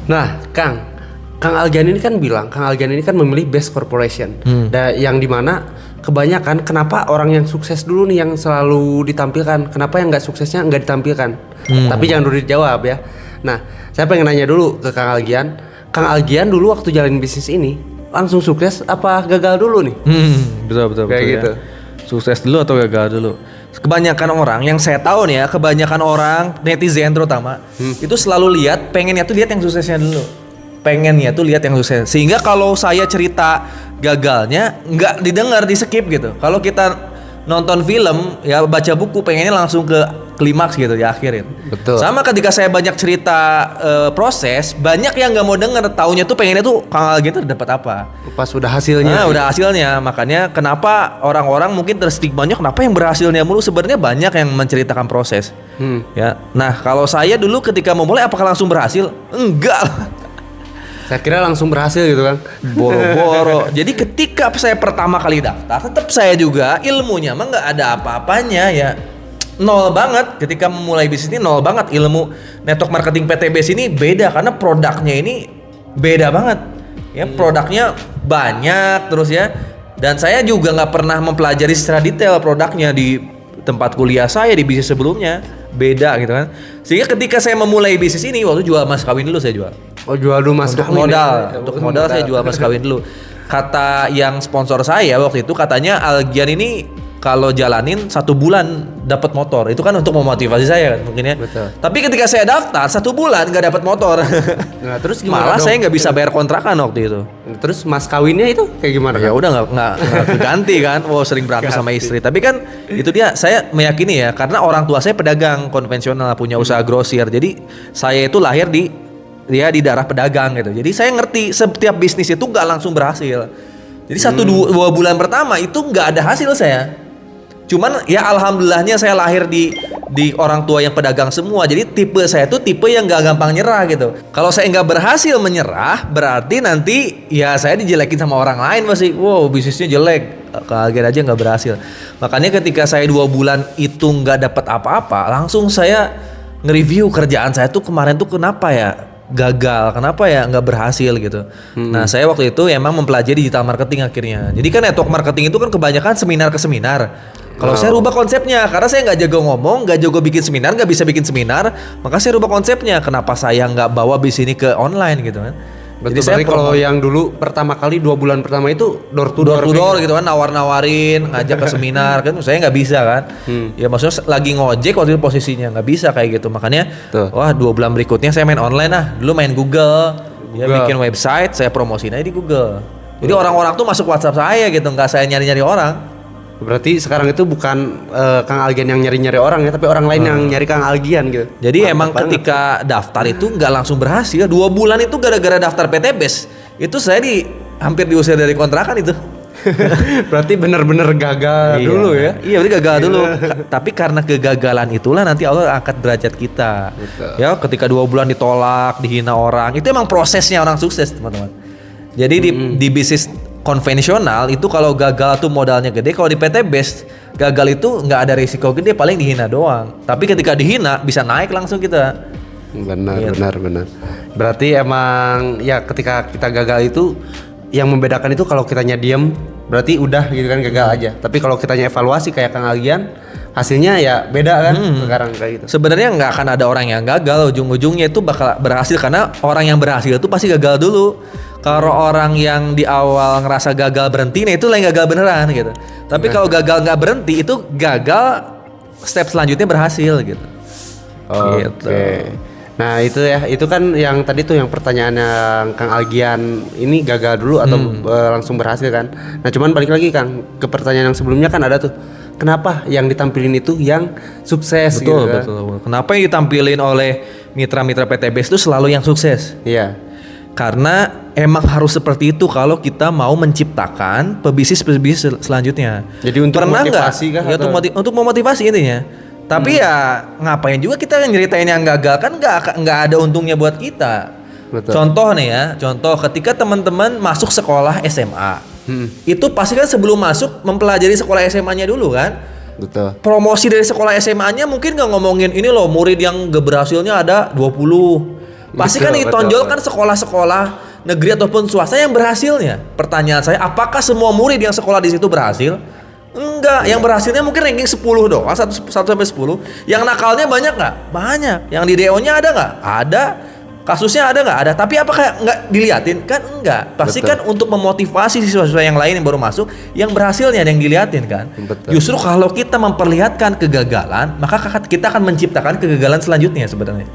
Nah, Kang Algian ini kan bilang, Kang Algian ini kan memilih best corporation. Yang dimana kebanyakan kenapa orang yang sukses dulu nih yang selalu ditampilkan, kenapa yang nggak suksesnya nggak ditampilkan? Tapi jangan dulu dijawab ya. Nah, saya pengen nanya dulu ke Kang Algian. Kang Algian dulu waktu jalanin bisnis ini langsung sukses apa gagal dulu nih? Betul Kayak gitu. ya. Sukses dulu atau gagal dulu? Kebanyakan orang yang saya tahu nih ya, kebanyakan orang netizen terutama itu selalu pengennya tuh lihat yang suksesnya dulu. Pengennya tuh lihat yang sukses. Sehingga kalau saya cerita gagalnya nggak didengar, di skip gitu. Kalau kita nonton film ya, baca buku, pengennya langsung ke klimaks gitu, di akhirin. Betul. Sama ketika saya banyak cerita proses, banyak yang nggak mau denger, taunya tuh pengennya tuh Kang Algian tuh dapat apa. Pas udah hasilnya. Udah hasilnya. Makanya kenapa orang-orang mungkin terstigmanya kenapa yang berhasilnya mulu, sebenarnya banyak yang menceritakan proses. Ya. Nah, kalau saya dulu ketika memulai apakah langsung berhasil? Enggak. Saya kira langsung berhasil gitu kan. Boro-boro. Jadi ketika saya pertama kali daftar, tetap saya juga ilmunya mah nggak ada apa-apanya ya. Nol banget. Ketika memulai bisnis ini nol banget. Ilmu network marketing PTBS ini beda karena produknya ini beda banget. Ya, produknya banyak terus ya. Dan saya juga nggak pernah mempelajari secara detail produknya di tempat kuliah saya, di bisnis sebelumnya. Beda gitu kan. Sehingga ketika saya memulai bisnis ini, waktu jual mas kawin dulu saya jual. Oh, jual dulu mas Untuk kawin modal, ya? untuk modal saya jual mas kawin dulu. Kata yang sponsor saya waktu itu, katanya Algian ini kalau jalanin 1 bulan dapat motor. Itu kan untuk memotivasi saya kan mungkin ya. Betul. Tapi ketika saya daftar 1 bulan nggak dapat motor. Nah, terus gimana Malah dong? saya nggak bisa bayar kontrakan waktu itu. Terus mas kawinnya itu kayak gimana? Ya udah nggak ganti kan. Wow, sering berantem sama istri. Tapi kan itu dia, saya meyakini ya, karena orang tua saya pedagang konvensional, punya usaha grosir. Jadi saya itu lahir di darah pedagang gitu. Jadi saya ngerti setiap bisnis itu nggak langsung berhasil. Jadi 1-2 bulan pertama itu nggak ada hasil saya. Cuman ya alhamdulillahnya saya lahir di orang tua yang pedagang semua. Jadi tipe saya tuh tipe yang nggak gampang nyerah gitu. Kalau saya nggak berhasil menyerah, berarti nanti ya saya dijelekin sama orang lain pasti. Wow, bisnisnya jelek, kaget aja nggak berhasil. Makanya ketika saya 2 bulan itu nggak dapat apa-apa, langsung saya nge-review kerjaan saya tuh kemarin tuh kenapa ya gagal, kenapa ya nggak berhasil gitu. Nah, saya waktu itu emang mempelajari digital marketing akhirnya. Jadi kan network marketing itu kan kebanyakan seminar ke seminar. Kalau saya rubah konsepnya, karena saya nggak jago ngomong, nggak jago bikin seminar, nggak bisa bikin seminar, maka saya rubah konsepnya. Kenapa saya nggak bawa bisnis ini ke online gitu kan? Betul. Jadi saya kalau yang dulu pertama kali 2 bulan pertama itu door to door gitu kan, nawar-nawarin, ngajak ke seminar kan, saya nggak bisa kan. Ya maksudnya lagi ngojek waktu itu posisinya nggak bisa kayak gitu. Makanya wah 2 bulan berikutnya saya main online lah. Dulu main Google. Ya bikin website, saya promosiin aja di Google. Jadi orang-orang tuh masuk WhatsApp saya gitu, nggak saya nyari-nyari orang. Berarti sekarang itu bukan Kang Algian yang nyari-nyari orang ya, tapi orang lain yang nyari Kang Algian gitu. Jadi emang ketika daftar itu nggak langsung berhasil. 2 bulan itu gara-gara daftar PTBS. Itu saya hampir diusir dari kontrakan itu. Berarti benar-benar gagal dulu ya. Iya, berarti gagal dulu. Tapi karena kegagalan itulah nanti Allah angkat derajat kita. Betul. Ya, ketika 2 bulan ditolak, dihina orang, itu emang prosesnya orang sukses, teman-teman. Jadi di bisnis konvensional itu kalau gagal tuh modalnya gede. Kalau di PTBS gagal itu nggak ada risiko gede, paling dihina doang. Tapi ketika dihina bisa naik langsung kita. Benar. Berarti emang ya ketika kita gagal itu yang membedakan itu kalau kitanya diem berarti udah gitu kan gagal aja. Tapi kalau kitanya evaluasi kayak Kang Algian, hasilnya ya beda kan sekarang kayak gitu. Sebenarnya nggak akan ada orang yang gagal, ujung-ujungnya itu bakal berhasil karena orang yang berhasil itu pasti gagal dulu. Kalau orang yang di awal ngerasa gagal berhenti, nah itu lah yang gagal beneran gitu. Tapi kalau gagal nggak berhenti, itu gagal step selanjutnya berhasil gitu. Gitu. Nah itu ya, itu kan yang tadi tuh yang pertanyaan yang Kang Algian ini gagal dulu atau langsung berhasil kan. Nah cuman balik lagi Kang ke pertanyaan yang sebelumnya kan ada tuh, kenapa yang ditampilin itu yang sukses gitu kan? Betul. Kenapa yang ditampilin oleh mitra-mitra PTBS itu selalu yang sukses? Iya. Karena emang harus seperti itu kalau kita mau menciptakan pebisnis selanjutnya. Jadi untuk motivasi kah? Ya, untuk memotivasi intinya. Tapi ya ngapain juga kita nyeritain yang gagal, kan nggak ada untungnya buat kita. Betul. Contoh nih ya, ketika teman-teman masuk sekolah SMA, itu pasti kan sebelum masuk mempelajari sekolah SMA-nya dulu kan. Betul. Promosi dari sekolah SMA-nya mungkin nggak ngomongin ini loh murid yang gak berhasilnya ada 20. Pasti Betul, kan betul. ditonjolkan sekolah-sekolah negeri ataupun swasta yang berhasilnya. Pertanyaan saya, apakah semua murid yang sekolah di situ berhasil? Enggak, yang berhasilnya mungkin ranking 10 doang, 1 sampai 10. Yang nakalnya banyak nggak? Banyak. Yang di DO-nya ada nggak? Ada. Kasusnya ada nggak? Ada. Tapi apakah nggak diliatin? Kan enggak. Pasti Betul. kan untuk memotivasi siswa-siswa yang lain yang baru masuk, yang berhasilnya yang diliatin kan. Betul. Justru kalau kita memperlihatkan kegagalan, maka kita akan menciptakan kegagalan selanjutnya sebenarnya.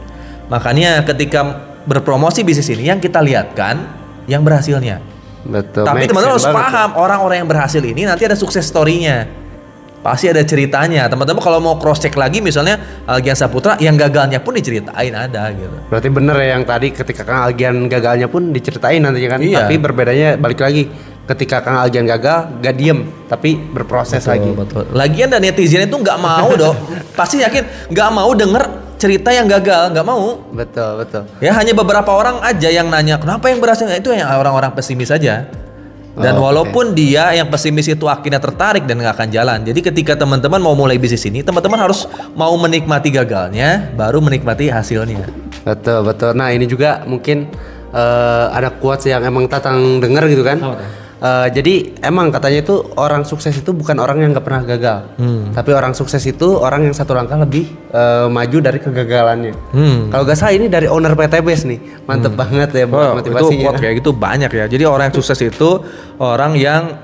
Makanya ketika berpromosi bisnis ini, yang kita lihatkan yang berhasilnya. Betul. Tapi Make teman-teman harus sense banget. paham, orang-orang yang berhasil ini nanti ada sukses story-nya. Pasti ada ceritanya. Teman-teman kalau mau cross check lagi misalnya Algian Saputra yang gagalnya pun diceritain ada gitu. Berarti bener ya yang tadi ketika Kang Algian gagalnya pun diceritain nantinya kan. Iya. Tapi berbedanya balik lagi. Ketika Kang Algian gagal, gak diem, tapi berproses lagi. Betul. Lagian dan netizen itu nggak mau dong. Pasti yakin nggak mau denger cerita yang gagal, nggak mau. Betul, betul. Ya hanya beberapa orang aja yang nanya kenapa yang berhasil, itu yang orang-orang pesimis saja. Dan Oh, walaupun dia yang pesimis itu akhirnya tertarik dan nggak akan jalan. Jadi ketika teman-teman mau mulai bisnis ini, teman-teman harus mau menikmati gagalnya, baru menikmati hasilnya. Betul, betul. Nah ini juga mungkin ada quotes yang emang Tatang denger gitu kan. Apa tuh? Jadi emang katanya itu orang sukses itu bukan orang yang nggak pernah gagal, tapi orang sukses itu orang yang satu langkah lebih maju dari kegagalannya. Kalau gak salah ini dari owner PT Base nih, mantep banget ya buat Oh, itu motivasinya. quote kayak gitu banyak ya. Jadi orang yang sukses itu orang yang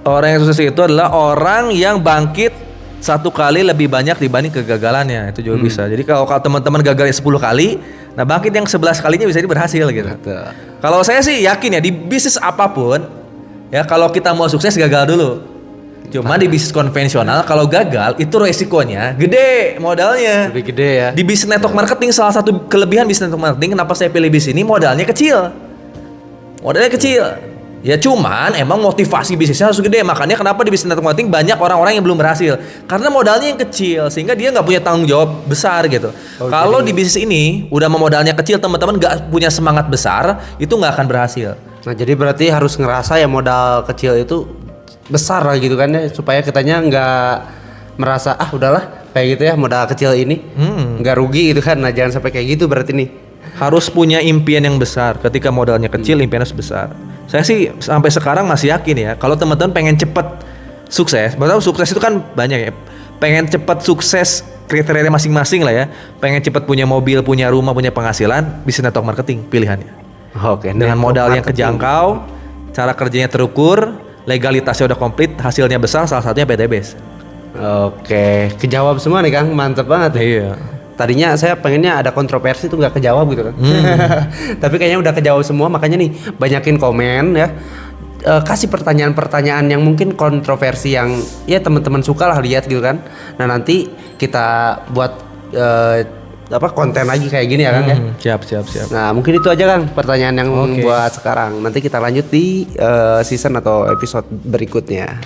orang yang sukses itu adalah orang yang bangkit satu kali lebih banyak dibanding kegagalannya. Itu juga bisa. Jadi kalau teman-teman gagalnya 10 kali, nah bangkit yang 11 kalinya bisa jadi berhasil gitu. Betul. Kalau saya sih yakin ya di bisnis apapun ya kalau kita mau sukses gagal dulu. Cuma di bisnis konvensional kalau gagal itu resikonya gede modalnya. Lebih gede ya. Di bisnis network marketing salah satu kelebihan bisnis network marketing kenapa saya pilih bisnis ini modalnya kecil. Modalnya kecil. Ya cuman emang motivasi bisnisnya harus gede. Makanya kenapa di bisnis network marketing banyak orang-orang yang belum berhasil. Karena modalnya yang kecil sehingga dia nggak punya tanggung jawab besar gitu. Kalau di bisnis ini udah modalnya kecil teman-teman nggak punya semangat besar itu nggak akan berhasil. Nah jadi berarti harus ngerasa ya modal kecil itu besar lah gitu kan ya, supaya kitanya nggak merasa udahlah kayak gitu ya modal kecil ini nggak rugi gitu kan. Nah jangan sampai kayak gitu berarti nih. Harus punya impian yang besar. Ketika modalnya kecil, impiannya harus besar. Saya sih sampai sekarang masih yakin ya, kalau teman-teman pengen cepet sukses, betul sukses itu kan banyak ya. Pengen cepet sukses kriteria masing-masing lah ya. Pengen cepet punya mobil, punya rumah, punya penghasilan, bisnis network marketing pilihannya. Oke. Dengan network modal yang marketing. kejangkau, cara kerjanya terukur, legalitasnya udah komplit, hasilnya besar, salah satunya PT Base. Oke, kejawab semua nih Kang, mantep banget ya. Iya. Tadinya saya pengennya ada kontroversi tuh nggak kejawab gitu kan. Tapi kayaknya udah kejawab semua, makanya nih banyakin komen ya. Kasih pertanyaan-pertanyaan yang mungkin kontroversi yang ya teman-teman suka lah lihat gitu kan. Nah nanti kita buat konten lagi kayak gini ya Kang ya. Siap. Nah mungkin itu aja Kang pertanyaan yang Oke. buat sekarang. Nanti kita lanjut di season atau episode berikutnya.